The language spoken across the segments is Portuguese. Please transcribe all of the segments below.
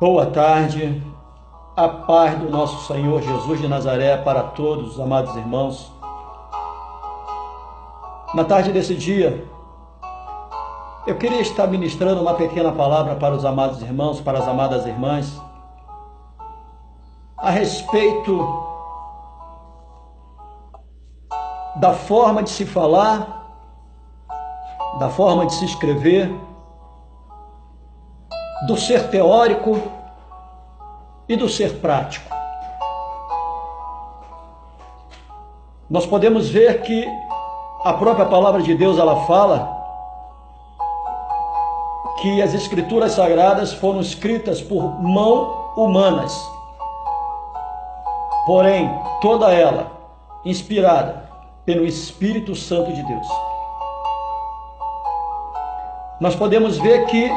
Boa tarde, a paz do nosso Senhor Jesus de Nazaré para todos, amados irmãos. Na tarde desse dia, eu queria estar ministrando uma pequena palavra para os amados irmãos, para as amadas irmãs, a respeito da forma de se falar, da forma de se escrever, do ser teórico e do ser prático. Nós podemos ver que a própria palavra de Deus, ela fala que as escrituras sagradas foram escritas por mãos humanas, porém toda ela inspirada pelo Espírito Santo de Deus. Nós podemos ver que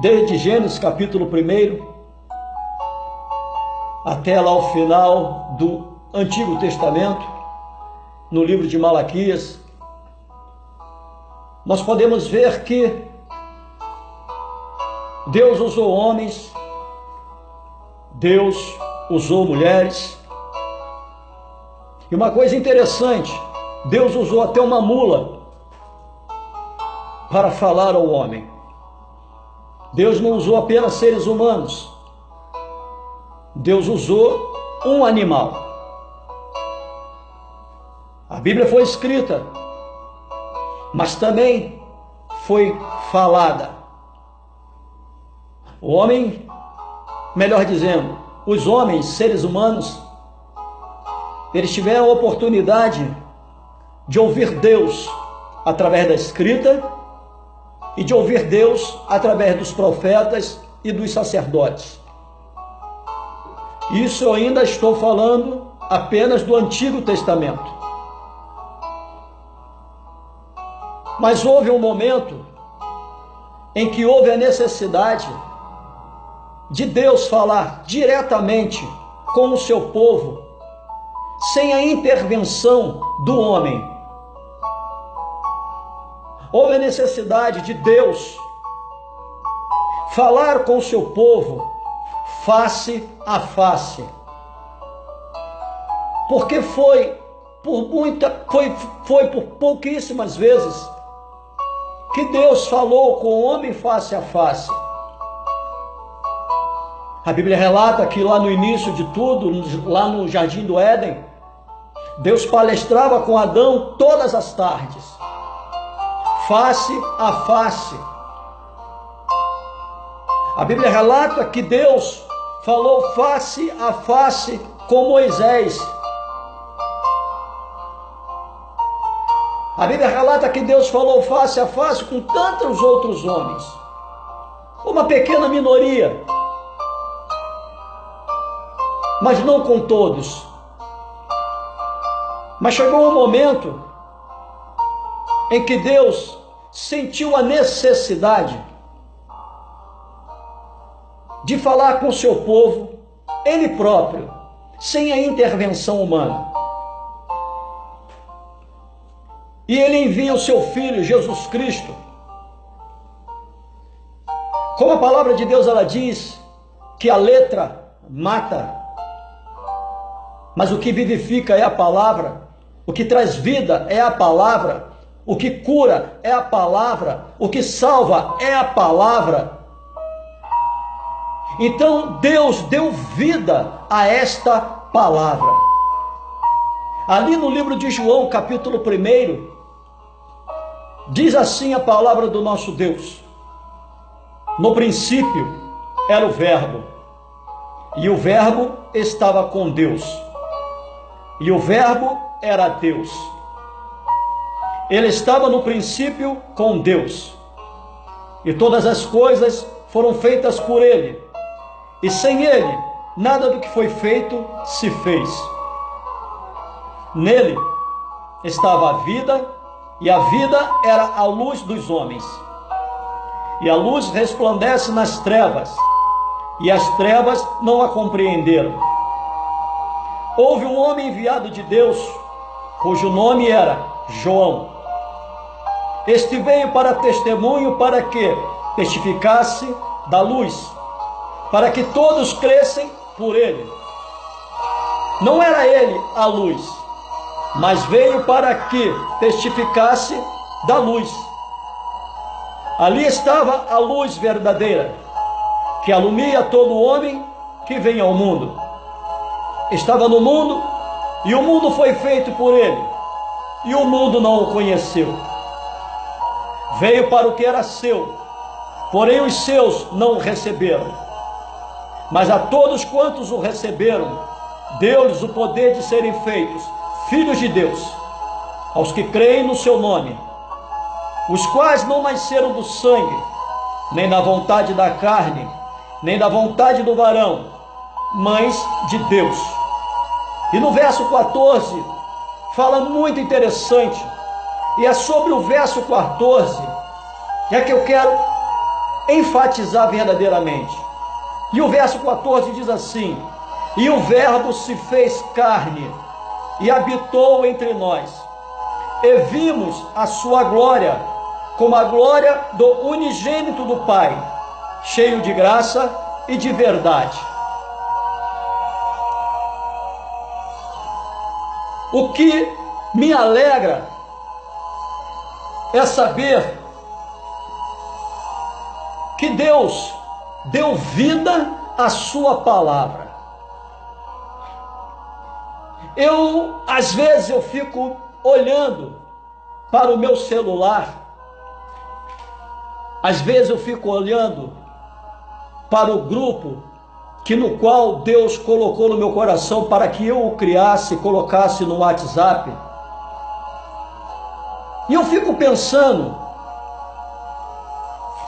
desde Gênesis capítulo 1 até lá o final do Antigo Testamento, no livro de Malaquias, nós podemos ver que Deus usou homens, Deus usou mulheres. E uma coisa interessante, Deus usou até uma mula para falar ao homem. Deus não usou apenas seres humanos. Deus usou um animal. A Bíblia foi escrita, mas também foi falada. O homem, melhor dizendo, os homens, seres humanos, eles tiveram a oportunidade de ouvir Deus através da escrita e de ouvir Deus através dos profetas e dos sacerdotes. Isso eu ainda estou falando apenas do Antigo Testamento. Mas houve um momento em que houve a necessidade de Deus falar diretamente com o seu povo, sem a intervenção do homem. Houve a necessidade de Deus falar com o seu povo face a face. Porque foi por pouquíssimas vezes que Deus falou com o homem face a face. A Bíblia relata que lá no início de tudo, lá no Jardim do Éden, Deus palestrava com Adão todas as tardes, face a face. A Bíblia relata que Deus falou face a face com Moisés. A Bíblia relata que Deus falou face a face com tantos outros homens. Uma pequena minoria, mas não com todos. Mas chegou um momento em que Deus sentiu a necessidade de falar com o seu povo, Ele próprio, sem a intervenção humana. E Ele envia o seu Filho, Jesus Cristo. Como a palavra de Deus, ela diz que a letra mata, mas o que vivifica é a palavra, o que traz vida é a palavra, o que cura é a palavra, o que salva é a palavra. Então Deus deu vida a esta palavra. Ali no livro de João, capítulo 1, diz assim a palavra do nosso Deus: no princípio era o Verbo, e o Verbo estava com Deus, e o Verbo era Deus. Ele estava no princípio com Deus, e todas as coisas foram feitas por Ele, e sem Ele, nada do que foi feito se fez. Nele estava a vida, e a vida era a luz dos homens. E a luz resplandece nas trevas, e as trevas não a compreenderam. Houve um homem enviado de Deus, cujo nome era João. Este veio para testemunho, para que testificasse da luz, para que todos crescem por ele. Não era ele a luz, mas veio para que testificasse da luz. Ali estava a luz verdadeira, que alumia todo homem que vem ao mundo. Estava no mundo, e o mundo foi feito por ele, e o mundo não o conheceu. Veio para o que era seu, porém os seus não o receberam. Mas a todos quantos o receberam, deu-lhes o poder de serem feitos filhos de Deus, aos que creem no seu nome, os quais não nasceram do sangue, nem da vontade da carne, nem da vontade do varão, mas de Deus. E no verso 14, fala muito interessante, e é sobre o verso 14 que eu quero enfatizar verdadeiramente. E o verso 14 diz assim: e o verbo se fez carne e habitou entre nós, e vimos a sua glória, como a glória do unigênito do Pai, cheio de graça e de verdade. O que me alegra é saber que Deus deu vida à sua palavra. Às vezes eu fico olhando para o meu celular, às vezes eu fico olhando para o grupo no qual Deus colocou no meu coração para que eu o criasse e colocasse no WhatsApp. E eu fico pensando,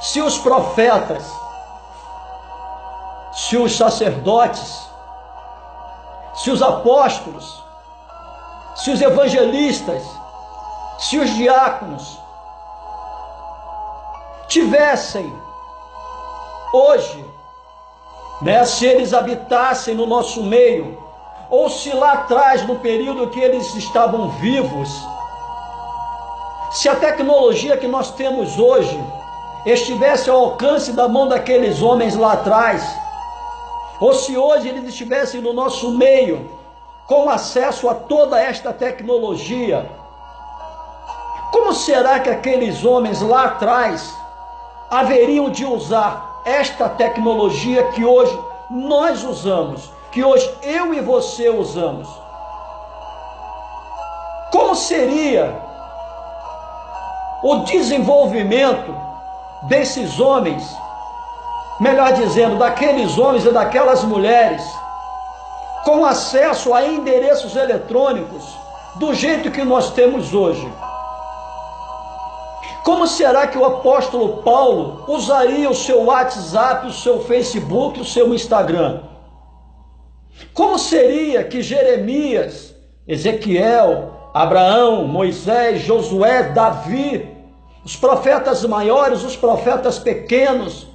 se os profetas, se os sacerdotes, se os apóstolos, se os evangelistas, se os diáconos tivessem hoje, se eles habitassem no nosso meio, ou se lá atrás, no período que eles estavam vivos, se a tecnologia que nós temos hoje estivesse ao alcance da mão daqueles homens lá atrás, ou se hoje eles estivessem no nosso meio, com acesso a toda esta tecnologia, como será que aqueles homens lá atrás haveriam de usar esta tecnologia que hoje nós usamos, que hoje eu e você usamos? Como seria o desenvolvimento desses homens, melhor dizendo, daqueles homens e daquelas mulheres, com acesso a endereços eletrônicos do jeito que nós temos hoje? Como será que o apóstolo Paulo usaria o seu WhatsApp, o seu Facebook, o seu Instagram? Como seria que Jeremias, Ezequiel, Abraão, Moisés, Josué, Davi, os profetas maiores, os profetas pequenos,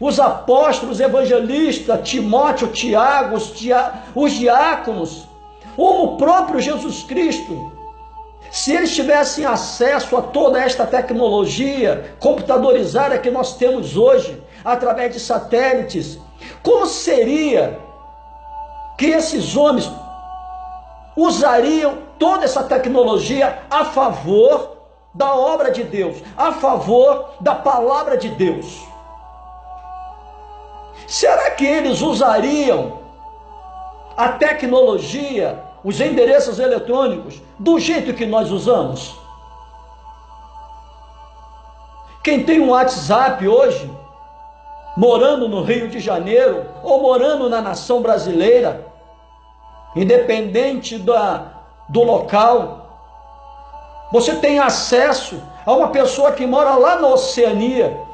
os apóstolos, evangelistas, Timóteo, Tiago, os diáconos, ou o próprio Jesus Cristo, se eles tivessem acesso a toda esta tecnologia computadorizada que nós temos hoje, através de satélites, como seria que esses homens usariam toda essa tecnologia a favor da obra de Deus, a favor da palavra de Deus? Será que eles usariam a tecnologia, os endereços eletrônicos, do jeito que nós usamos? Quem tem um WhatsApp hoje, morando no Rio de Janeiro, ou morando na nação brasileira, independente do local, você tem acesso a uma pessoa que mora lá na Oceania,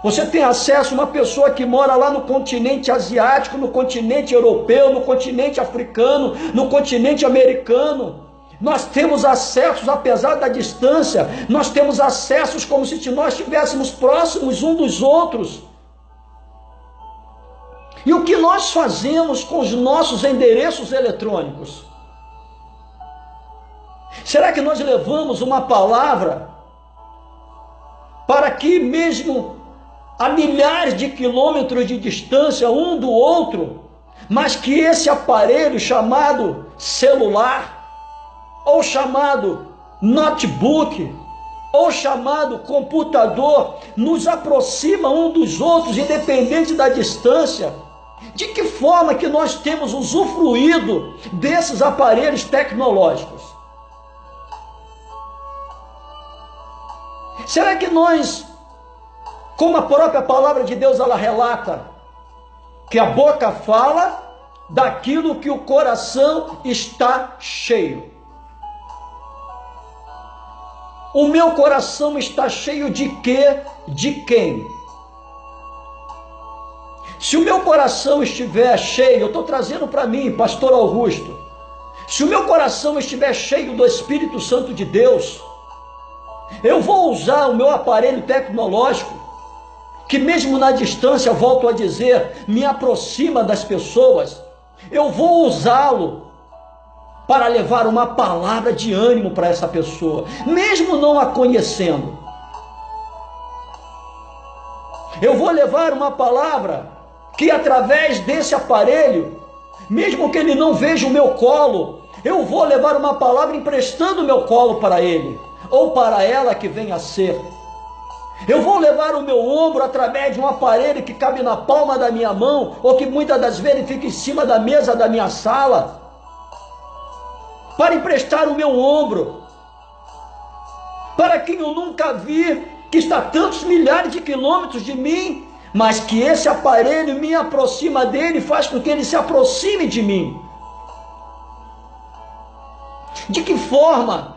você tem acesso a uma pessoa que mora lá no continente asiático, no continente europeu, no continente africano, no continente americano. Nós temos acessos, apesar da distância, nós temos acessos como se nós estivéssemos próximos uns dos outros. E o que nós fazemos com os nossos endereços eletrônicos? Será que nós levamos uma palavra para que mesmo a milhares de quilômetros de distância um do outro, mas que esse aparelho chamado celular, ou chamado notebook, ou chamado computador, nos aproxima um dos outros, independente da distância. De que forma que nós temos usufruído desses aparelhos tecnológicos? Será que nós, como a própria palavra de Deus ela relata, que a boca fala daquilo que o coração está cheio? O meu coração está cheio de quê? De quem? Se o meu coração estiver cheio, eu estou trazendo para mim, pastor Augusto, se o meu coração estiver cheio do Espírito Santo de Deus, eu vou usar o meu aparelho tecnológico, que mesmo na distância, volto a dizer, me aproxima das pessoas, eu vou usá-lo para levar uma palavra de ânimo para essa pessoa, mesmo não a conhecendo. Eu vou levar uma palavra que através desse aparelho, mesmo que ele não veja o meu colo, eu vou levar uma palavra emprestando o meu colo para ele, ou para ela que venha a ser. Eu vou levar o meu ombro através de um aparelho que cabe na palma da minha mão, ou que muitas das vezes fica em cima da mesa da minha sala, para emprestar o meu ombro, para quem eu nunca vi, que está a tantos milhares de quilômetros de mim, mas que esse aparelho me aproxima dele, faz com que ele se aproxime de mim. De que forma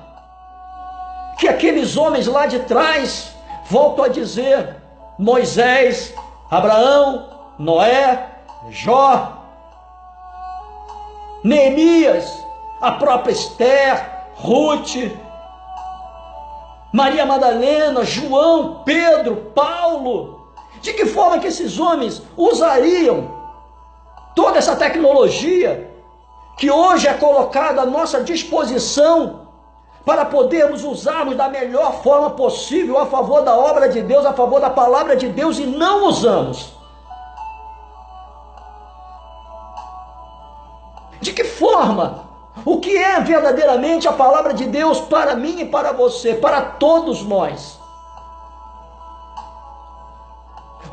que aqueles homens lá de trás, volto a dizer, Moisés, Abraão, Noé, Jó, Neemias, a própria Esther, Ruth, Maria Madalena, João, Pedro, Paulo, de que forma que esses homens usariam toda essa tecnologia que hoje é colocada à nossa disposição para podermos usarmos da melhor forma possível a favor da obra de Deus, a favor da palavra de Deus, e não usamos? De que forma? O que é verdadeiramente a palavra de Deus para mim e para você, para todos nós?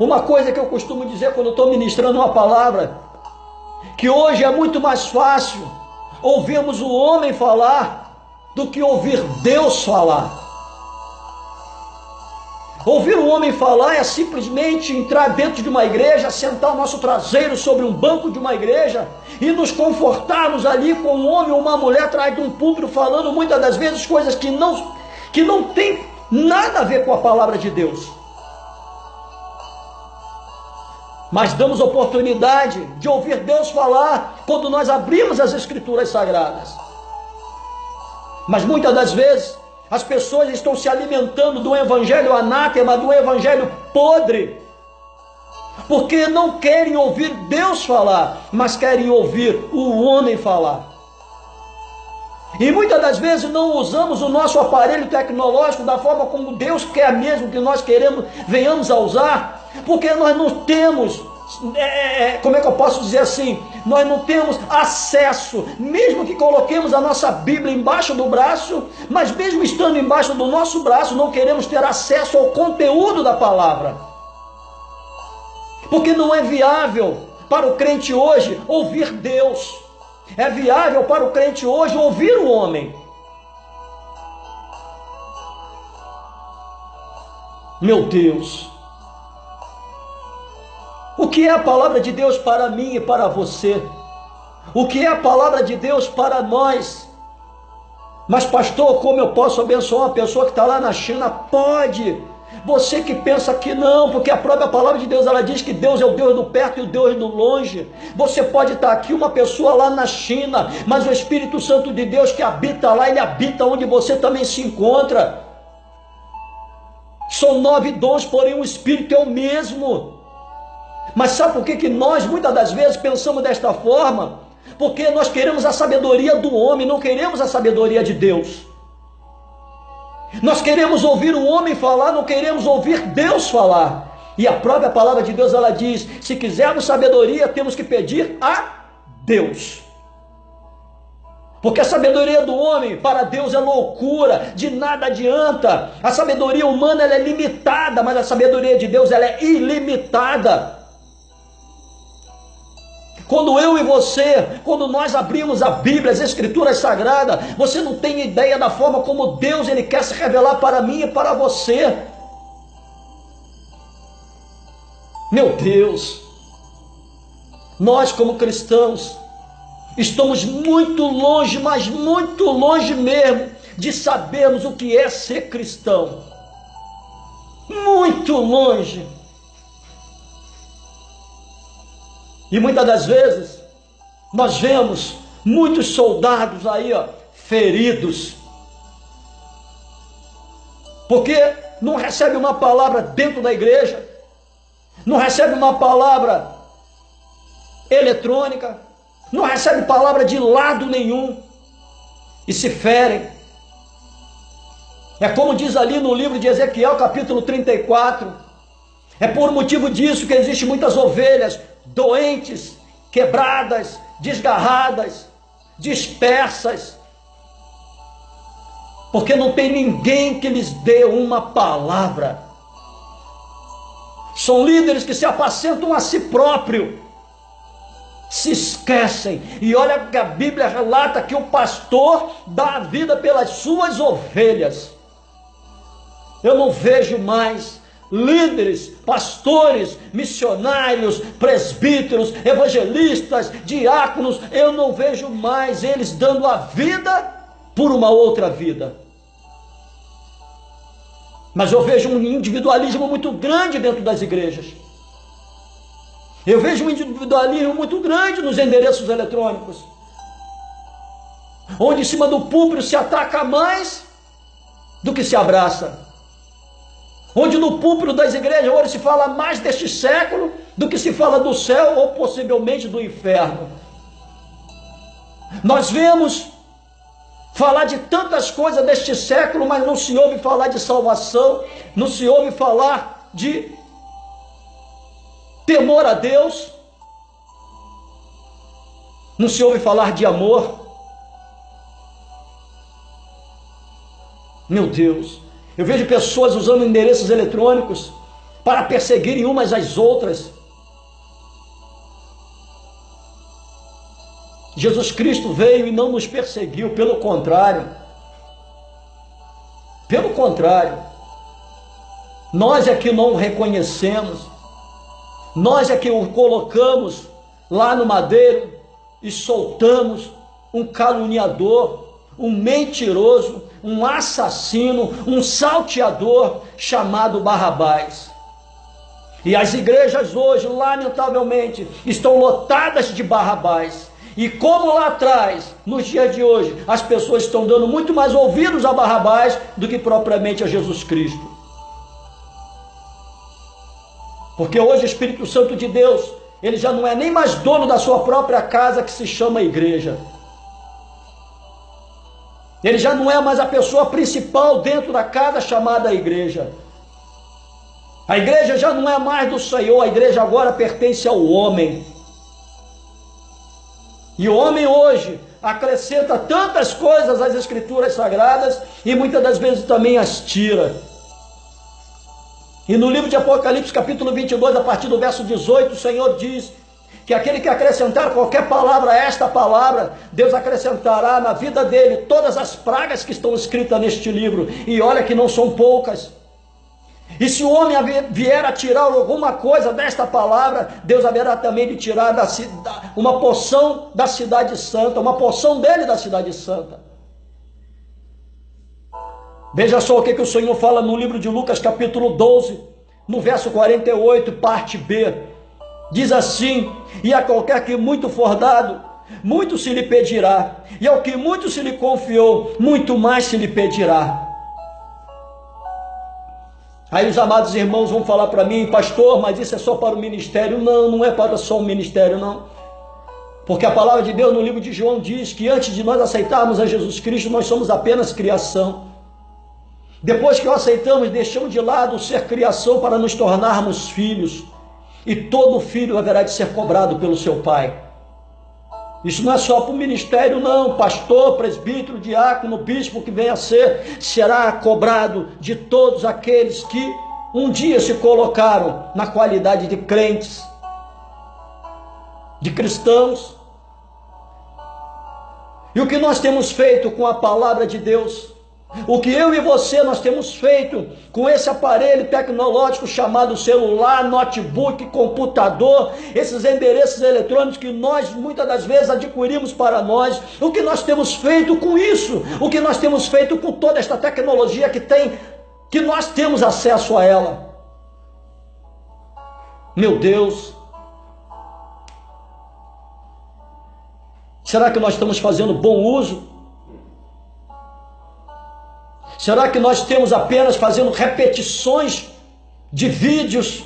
Uma coisa que eu costumo dizer quando estou ministrando uma palavra, que hoje é muito mais fácil ouvirmos o homem falar do que ouvir Deus falar. Ouvir um homem falar é simplesmente entrar dentro de uma igreja, sentar o nosso traseiro sobre um banco de uma igreja e nos confortarmos ali com um homem ou uma mulher atrás de um púlpito falando muitas das vezes coisas que não tem nada a ver com a palavra de Deus. Mas damos oportunidade de ouvir Deus falar quando nós abrimos as Escrituras Sagradas. Mas muitas das vezes as pessoas estão se alimentando do evangelho anátema, do evangelho podre, porque não querem ouvir Deus falar, mas querem ouvir o homem falar. E muitas das vezes não usamos o nosso aparelho tecnológico da forma como Deus quer mesmo que nós venhamos a usar, porque nós não temos, como é que eu posso dizer assim, nós não temos acesso, mesmo que coloquemos a nossa Bíblia embaixo do braço, mas mesmo estando embaixo do nosso braço, não queremos ter acesso ao conteúdo da palavra, porque não é viável para o crente hoje ouvir Deus, é viável para o crente hoje ouvir o homem. Meu Deus, o que é a palavra de Deus para mim e para você? O que é a palavra de Deus para nós? Mas pastor, como eu posso abençoar uma pessoa que está lá na China? Pode! Você que pensa que não, porque a própria palavra de Deus, ela diz que Deus é o Deus do perto e o Deus do longe. Você pode estar aqui, uma pessoa lá na China, mas o Espírito Santo de Deus que habita lá, ele habita onde você também se encontra. São 9 dons, porém o Espírito é o mesmo. Mas sabe por que nós muitas das vezes pensamos desta forma? Porque nós queremos a sabedoria do homem, não queremos a sabedoria de Deus. Nós queremos ouvir o homem falar, não queremos ouvir Deus falar. E a própria palavra de Deus, ela diz, se quisermos sabedoria, temos que pedir a Deus. Porque a sabedoria do homem, para Deus, é loucura, de nada adianta. A sabedoria humana, ela é limitada, mas a sabedoria de Deus, ela é ilimitada. Quando eu e você, quando nós abrimos a Bíblia, as Escrituras Sagradas, você não tem ideia da forma como Deus, Ele quer se revelar para mim e para você. Meu Deus, nós como cristãos, estamos muito longe, mas muito longe mesmo, de sabermos o que é ser cristão. Muito longe. E muitas das vezes, nós vemos muitos soldados aí, feridos. Porque não recebe uma palavra dentro da igreja, não recebe uma palavra eletrônica, não recebe palavra de lado nenhum, e se ferem. É como diz ali no livro de Ezequiel, capítulo 34, é por motivo disso que existem muitas ovelhas doentes, quebradas, desgarradas, dispersas, porque não tem ninguém que lhes dê uma palavra. São líderes que se apacentam a si próprio, se esquecem. E olha que a Bíblia relata que o pastor dá a vida pelas suas ovelhas. Eu não vejo mais líderes, pastores, missionários, presbíteros, evangelistas, diáconos, eu não vejo mais eles dando a vida por uma outra vida. Mas eu vejo um individualismo muito grande dentro das igrejas. Eu vejo um individualismo muito grande nos endereços eletrônicos, onde em cima do púlpito se ataca mais do que se abraça. Onde no púlpito das igrejas hoje se fala mais deste século do que se fala do céu ou possivelmente do inferno. Nós vemos falar de tantas coisas deste século, mas não se ouve falar de salvação, não se ouve falar de temor a Deus, não se ouve falar de amor. Meu Deus, eu vejo pessoas usando endereços eletrônicos para perseguirem umas às outras. Jesus Cristo veio e não nos perseguiu, pelo contrário. Pelo contrário. Nós é que não o reconhecemos. Nós é que o colocamos lá no madeiro e soltamos um caluniador, um mentiroso, um assassino, um salteador chamado Barrabás. E as igrejas hoje, lamentavelmente, estão lotadas de Barrabás. E como lá atrás, nos dias de hoje, as pessoas estão dando muito mais ouvidos a Barrabás do que propriamente a Jesus Cristo. Porque hoje o Espírito Santo de Deus, ele já não é nem mais dono da sua própria casa, que se chama igreja. Ele já não é mais a pessoa principal dentro da casa chamada igreja. A igreja já não é mais do Senhor, a igreja agora pertence ao homem. E o homem hoje acrescenta tantas coisas às Escrituras Sagradas e muitas das vezes também as tira. E no livro de Apocalipse, capítulo 22, a partir do verso 18, o Senhor diz que aquele que acrescentar qualquer palavra a esta palavra, Deus acrescentará na vida dele todas as pragas que estão escritas neste livro. E olha que não são poucas. E se o homem vier a tirar alguma coisa desta palavra, Deus haverá também de tirar uma porção da cidade santa, uma porção dele da cidade santa. Veja só o que o Senhor fala no livro de Lucas, capítulo 12, no verso 48, parte B. Diz assim: e a qualquer que muito for dado, muito se lhe pedirá, e ao que muito se lhe confiou, muito mais se lhe pedirá. Aí os amados irmãos vão falar para mim: pastor, mas isso é só para o ministério. Não, não é para só o ministério, não. Porque a palavra de Deus no livro de João diz que antes de nós aceitarmos a Jesus Cristo, nós somos apenas criação. Depois que o aceitamos, deixamos de lado o ser criação para nos tornarmos filhos. E todo filho haverá de ser cobrado pelo seu pai. Isso não é só para o ministério, não. Pastor, presbítero, diácono, bispo que venha a ser, será cobrado de todos aqueles que um dia se colocaram na qualidade de crentes, de cristãos. E o que nós temos feito com a palavra de Deus? O que eu e você nós temos feito com esse aparelho tecnológico chamado celular, notebook, computador, esses endereços eletrônicos que nós muitas das vezes adquirimos para nós, o que nós temos feito com isso? O que nós temos feito com toda esta tecnologia que nós temos acesso a ela? Meu Deus! Será que nós estamos fazendo bom uso? Será que nós temos apenas fazendo repetições de vídeos?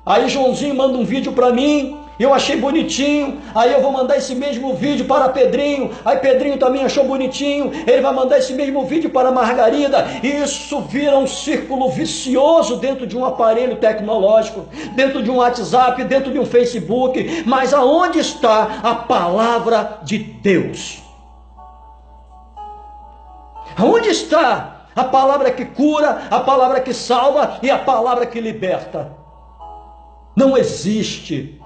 Aí Joãozinho manda um vídeo para mim, eu achei bonitinho, aí eu vou mandar esse mesmo vídeo para Pedrinho, aí Pedrinho também achou bonitinho, ele vai mandar esse mesmo vídeo para Margarida, e isso vira um círculo vicioso dentro de um aparelho tecnológico, dentro de um WhatsApp, dentro de um Facebook. Mas aonde está a palavra de Deus? Aonde está a palavra que cura, a palavra que salva e a palavra que liberta? Não existe.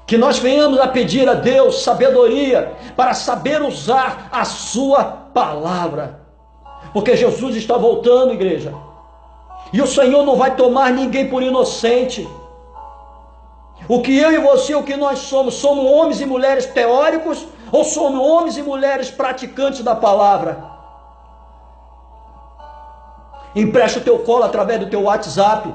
Que nós venhamos a pedir a Deus sabedoria para saber usar a sua palavra. Porque Jesus está voltando, igreja. E o Senhor não vai tomar ninguém por inocente. O que eu e você, o que nós somos homens e mulheres teóricos ou somos homens e mulheres praticantes da palavra? Empresta o teu colo através do teu WhatsApp.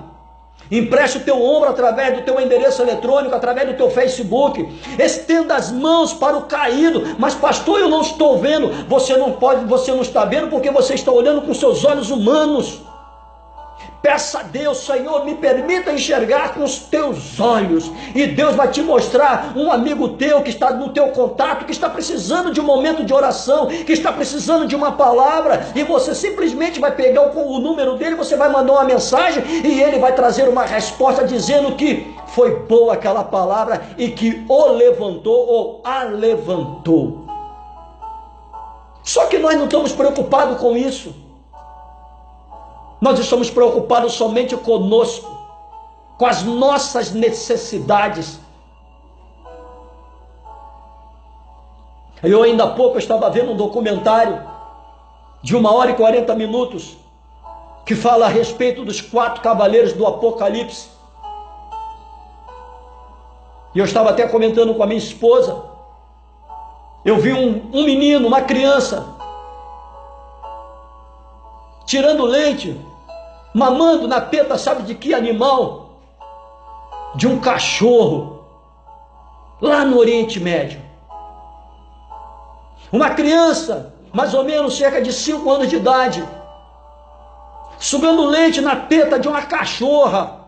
Empresta o teu ombro através do teu endereço eletrônico, através do teu Facebook. Estenda as mãos para o caído. Mas pastor, eu não estou vendo. Você não está vendo porque você está olhando com seus olhos humanos. Peça a Deus: Senhor, me permita enxergar com os teus olhos. E Deus vai te mostrar um amigo teu que está no teu contato, que está precisando de um momento de oração, que está precisando de uma palavra, e você simplesmente vai pegar o número dele, você vai mandar uma mensagem, e ele vai trazer uma resposta dizendo que foi boa aquela palavra e que o levantou ou a levantou. Só que nós não estamos preocupados com isso. Nós estamos preocupados somente conosco, com as nossas necessidades. Eu ainda há pouco estava vendo um documentário de 1h40 que fala a respeito dos 4 cavaleiros do Apocalipse. E eu estava até comentando com a minha esposa. Eu vi um menino, uma criança, tirando leite, mamando na teta, sabe de que animal? De um cachorro, lá no Oriente Médio. Uma criança, mais ou menos cerca de 5 anos de idade, sugando leite na teta de uma cachorra,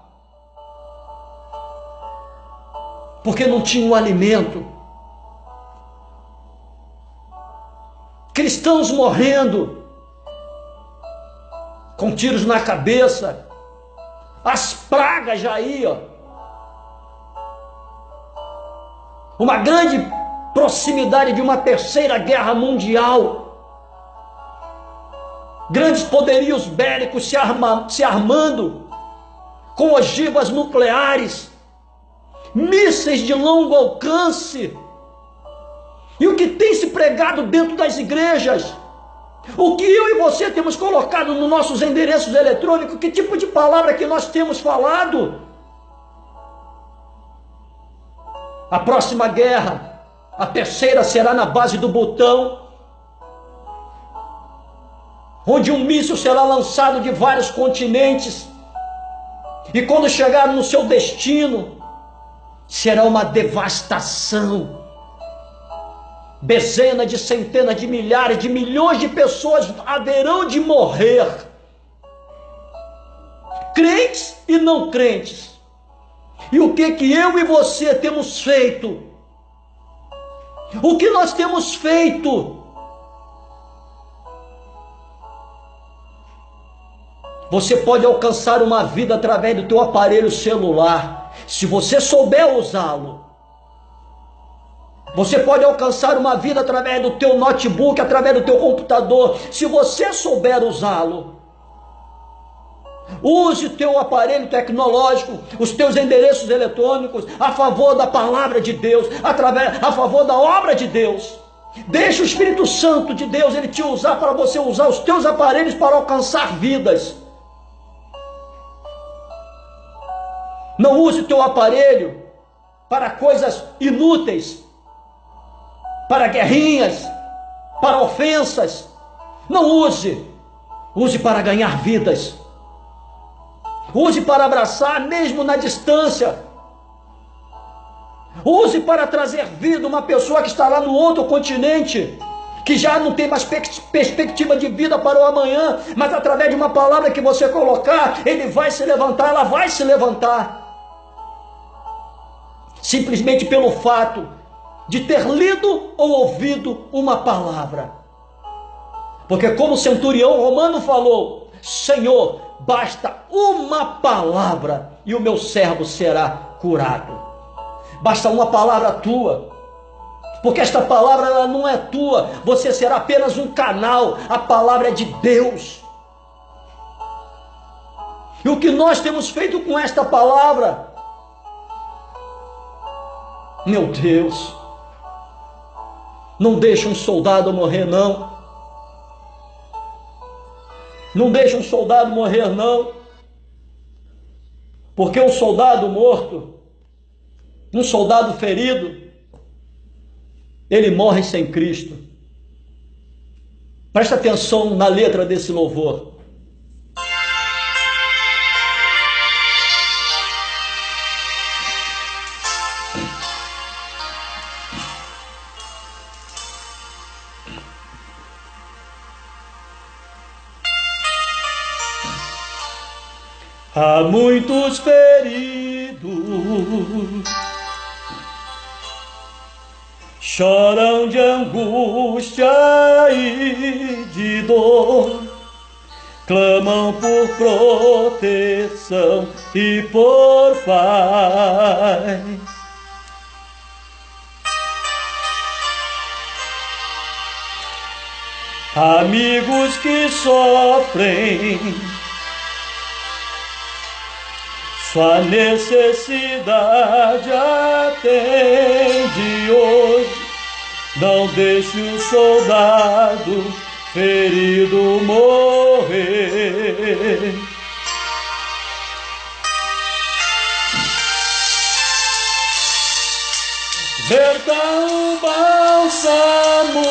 porque não tinha um alimento. Cristãos morrendo, com tiros na cabeça, as pragas já iam, uma grande proximidade de uma terceira guerra mundial, grandes poderios bélicos se armando, com ogivas nucleares, mísseis de longo alcance. E o que tem se pregado dentro das igrejas? O que eu e você temos colocado nos nossos endereços eletrônicos? Que tipo de palavra que nós temos falado? A próxima guerra, a terceira, será na base do botão, onde um míssil será lançado de vários continentes, e quando chegar no seu destino, será uma devastação. Dezenas de centenas de milhares de milhões de pessoas haverão de morrer, crentes e não crentes. E o que eu e você temos feito? O que nós temos feito? Você pode alcançar uma vida através do teu aparelho celular, se você souber usá-lo. Você pode alcançar uma vida através do teu notebook, através do teu computador, se você souber usá-lo. Use o teu aparelho tecnológico, os teus endereços eletrônicos a favor da palavra de Deus, a favor da obra de Deus. Deixa o Espírito Santo de Deus ele te usar para você usar os teus aparelhos para alcançar vidas. Não use o teu aparelho para coisas inúteis, para guerrinhas, para ofensas. Não use. Use para ganhar vidas. Use para abraçar mesmo na distância. Use para trazer vida uma pessoa que está lá no outro continente, que já não tem mais perspectiva de vida para o amanhã, mas através de uma palavra que você colocar, ele vai se levantar, ela vai se levantar. Simplesmente pelo fato de ter lido ou ouvido uma palavra. Porque como o centurião romano falou: Senhor, basta uma palavra e o meu servo será curado. Basta uma palavra tua, porque esta palavra ela não é tua, você será apenas um canal, a palavra é de Deus. E o que nós temos feito com esta palavra? Meu Deus, não deixa um soldado morrer não. Não deixa um soldado morrer não. Porque um soldado morto, um soldado ferido, ele morre sem Cristo. Presta atenção na letra desse louvor. Há muitos feridos, choram de angústia e de dor, clamam por proteção e por paz. Amigos que sofrem sua necessidade atende hoje. Não deixe o soldado ferido morrer. Verta um bálsamo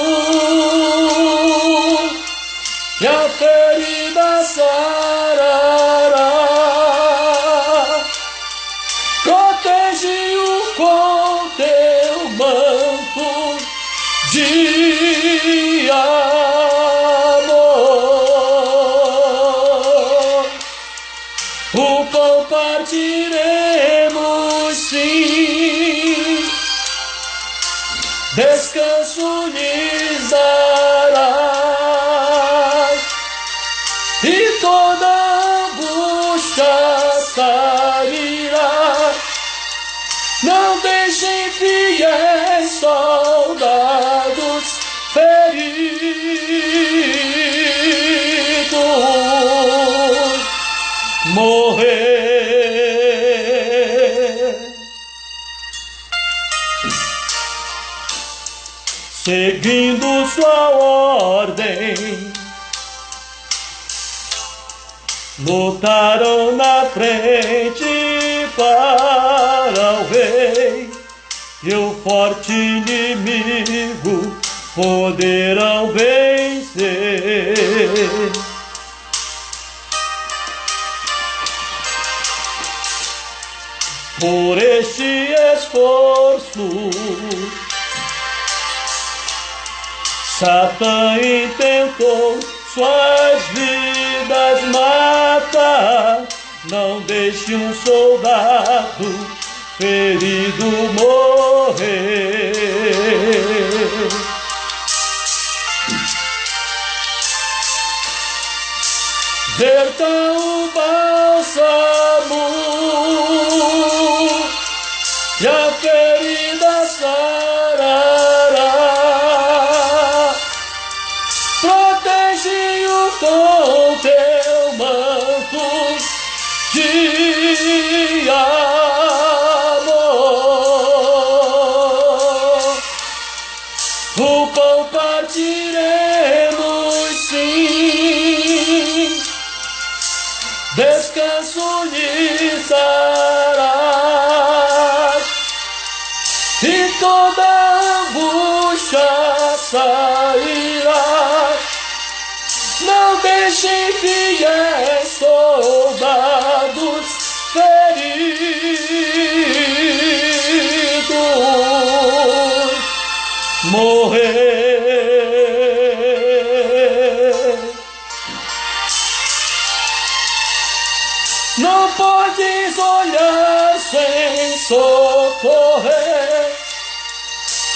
e a ferida sarará. Protege-o com teu manto de amor. O pão partiremos sim, descanso lhes darás, e toda angústia sairá. Não deixem fiéis soldados feridos morrer. Seguindo sua ordem, lutaram na frente para o rei, e o forte inimigo poderão vencer. Por este esforço, Satã intentou suas vidas matar. Não deixe um soldado ferido morrer. Verta de amor. O pão partiremos, sim, descanso lhe darás, e toda angústia sairá. Não deixem fiéis soldados feridos morrer. Não podes olhar sem socorrer.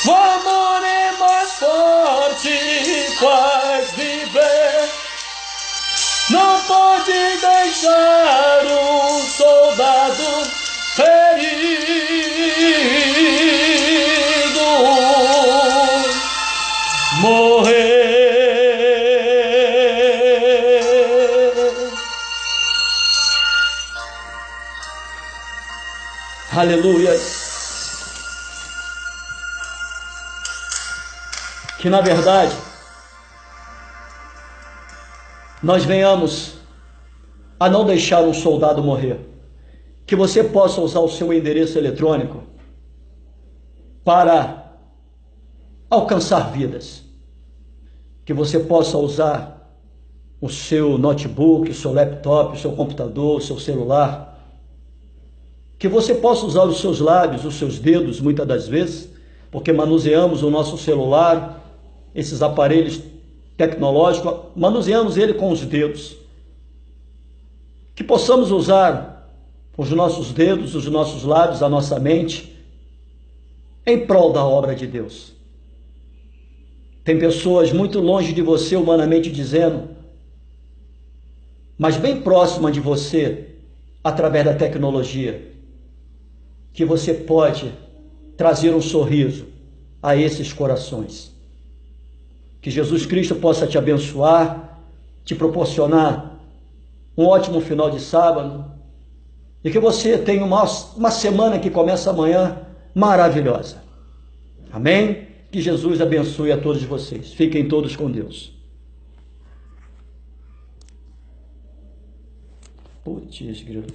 O amor é mais forte e faz viver. Não pode deixar um soldado ferido morrer. Aleluia. Que na verdade nós venhamos a não deixar um soldado morrer. Que você possa usar o seu endereço eletrônico para alcançar vidas. Que você possa usar o seu notebook, o seu laptop, o seu computador, o seu celular. Que você possa usar os seus lábios, os seus dedos, muitas das vezes, porque manuseamos o nosso celular, esses aparelhos tecnológicos, manuseamos ele com os dedos. Que possamos usar os nossos dedos, os nossos lábios, a nossa mente, em prol da obra de Deus. Tem pessoas muito longe de você, humanamente dizendo, mas bem próxima de você, através da tecnologia, que você pode trazer um sorriso a esses corações. Que Jesus Cristo possa te abençoar, te proporcionar um ótimo final de sábado, e que você tenha uma semana que começa amanhã maravilhosa. Amém? Que Jesus abençoe a todos vocês. Fiquem todos com Deus. Putz, grilo.